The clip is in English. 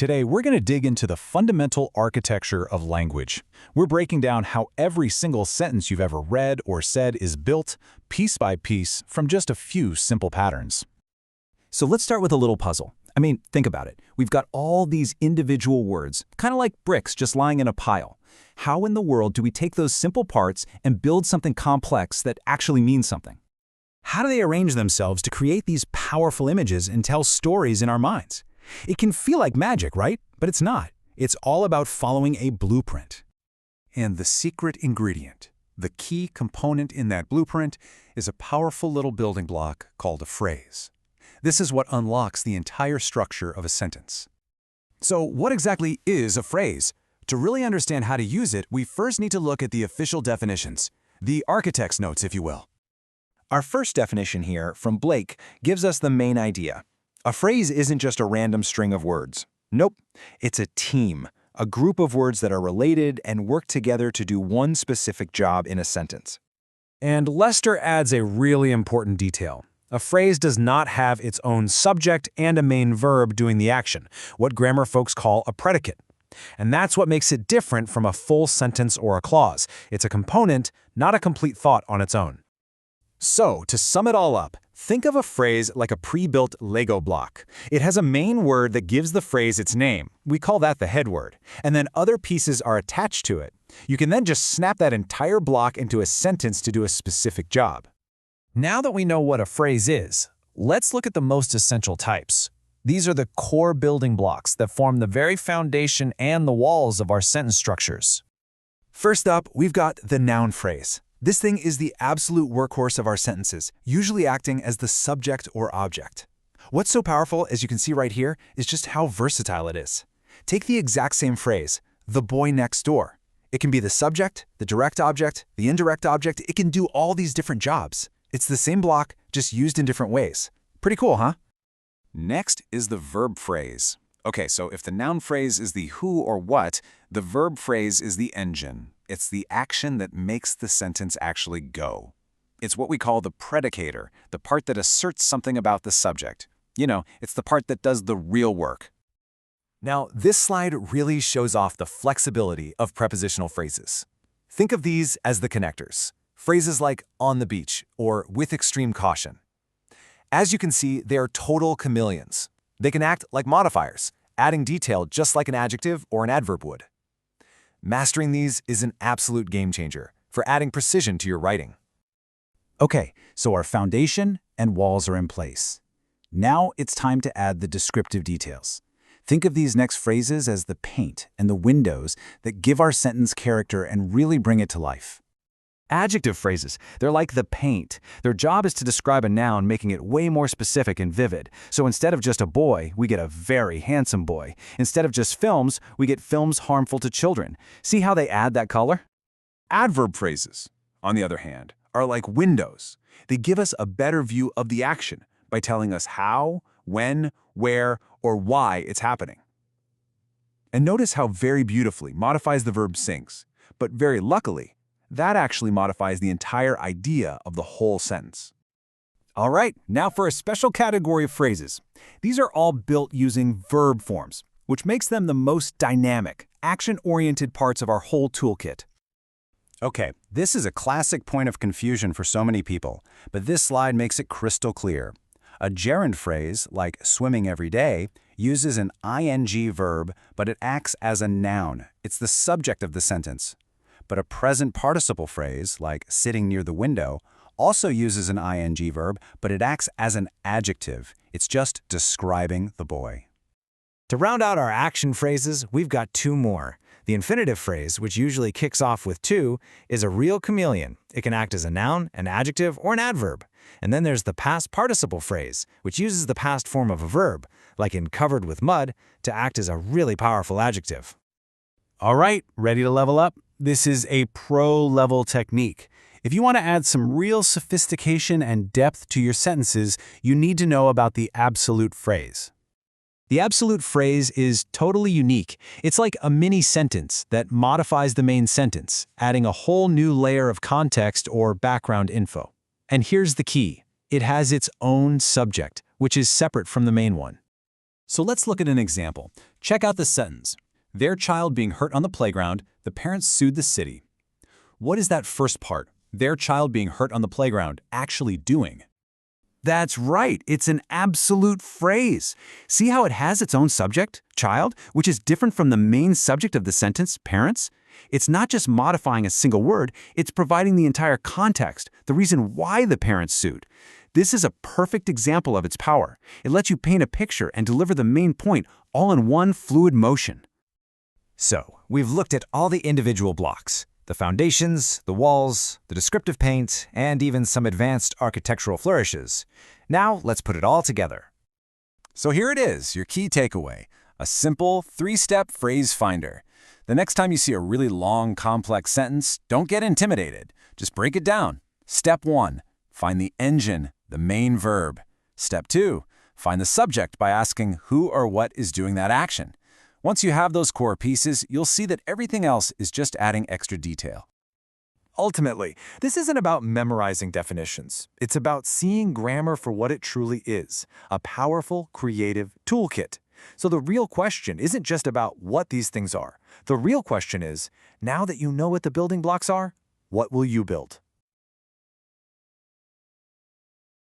Today, we're going to dig into the fundamental architecture of language. We're breaking down how every single sentence you've ever read or said is built, piece by piece, from just a few simple patterns. So let's start with a little puzzle. Think about it. We've got all these individual words, kind of like bricks just lying in a pile. How in the world do we take those simple parts and build something complex that actually means something? How do they arrange themselves to create these powerful images and tell stories in our minds? It can feel like magic, right? But it's not. It's all about following a blueprint. And the secret ingredient, the key component in that blueprint, is a powerful little building block called a phrase. This is what unlocks the entire structure of a sentence. So what exactly is a phrase? To really understand how to use it, we first need to look at the official definitions, the architect's notes, if you will. Our first definition here, from Blake, gives us the main idea. A phrase isn't just a random string of words. Nope, it's a team, a group of words that are related and work together to do one specific job in a sentence. And Lester adds a really important detail. A phrase does not have its own subject and a main verb doing the action, what grammar folks call a predicate. And that's what makes it different from a full sentence or a clause. It's a component, not a complete thought on its own. So, to sum it all up, think of a phrase like a pre-built Lego block. It has a main word that gives the phrase its name. We call that the head word. And then other pieces are attached to it. You can then just snap that entire block into a sentence to do a specific job. Now that we know what a phrase is, let's look at the most essential types. These are the core building blocks that form the very foundation and the walls of our sentence structures. First up, we've got the noun phrase. This thing is the absolute workhorse of our sentences, usually acting as the subject or object. What's so powerful, as you can see right here, is just how versatile it is. Take the exact same phrase, the boy next door. It can be the subject, the direct object, the indirect object. It can do all these different jobs. It's the same block, just used in different ways. Pretty cool, huh? Next is the verb phrase. Okay, so if the noun phrase is the who or what, the verb phrase is the engine. It's the action that makes the sentence actually go. It's what we call the predicator, the part that asserts something about the subject. It's the part that does the real work. Now, this slide really shows off the flexibility of prepositional phrases. Think of these as the connectors. Phrases like on the beach or with extreme caution. As you can see, they are total chameleons. They can act like modifiers, adding detail just like an adjective or an adverb would. Mastering these is an absolute game changer for adding precision to your writing. Okay, so our foundation and walls are in place. Now it's time to add the descriptive details. Think of these next phrases as the paint and the windows that give our sentence character and really bring it to life. Adjective phrases, they're like the paint. Their job is to describe a noun, making it way more specific and vivid. So instead of just a boy, we get a very handsome boy. Instead of just films, we get films harmful to children. See how they add that color? Adverb phrases, on the other hand, are like windows. They give us a better view of the action by telling us how, when, where, or why it's happening. And notice how very beautifully modifies the verb sings, but very luckily, that actually modifies the entire idea of the whole sentence. All right, now for a special category of phrases. These are all built using verb forms, which makes them the most dynamic, action-oriented parts of our whole toolkit. Okay, this is a classic point of confusion for so many people, but this slide makes it crystal clear. A gerund phrase, like swimming every day, uses an ing verb, but it acts as a noun. It's the subject of the sentence. But a present participle phrase, like sitting near the window, also uses an ing verb, but it acts as an adjective. It's just describing the boy. To round out our action phrases, we've got two more. The infinitive phrase, which usually kicks off with to, is a real chameleon. It can act as a noun, an adjective, or an adverb. And then there's the past participle phrase, which uses the past form of a verb, like in covered with mud, to act as a really powerful adjective. All right, ready to level up? This is a pro-level technique. If you want to add some real sophistication and depth to your sentences, you need to know about the absolute phrase. The absolute phrase is totally unique. It's like a mini sentence that modifies the main sentence, adding a whole new layer of context or background info. And here's the key. It has its own subject, which is separate from the main one. So let's look at an example. Check out this sentence. Their child being hurt on the playground, the parents sued the city. What is that first part, their child being hurt on the playground, actually doing? That's right. It's an absolute phrase. See how it has its own subject, child, which is different from the main subject of the sentence, parents? It's not just modifying a single word, it's providing the entire context, the reason why the parents sued. This is a perfect example of its power. It lets you paint a picture and deliver the main point all in one fluid motion. So, we've looked at all the individual blocks, the foundations, the walls, the descriptive paint, and even some advanced architectural flourishes. Now, let's put it all together. So here it is, your key takeaway, a simple three-step phrase finder. The next time you see a really long, complex sentence, don't get intimidated. Just break it down. Step 1, find the engine, the main verb. Step 2, find the subject by asking who or what is doing that action. Once you have those core pieces, you'll see that everything else is just adding extra detail. Ultimately, this isn't about memorizing definitions. It's about seeing grammar for what it truly is, a powerful, creative toolkit. So the real question isn't just about what these things are. The real question is, now that you know what the building blocks are, what will you build?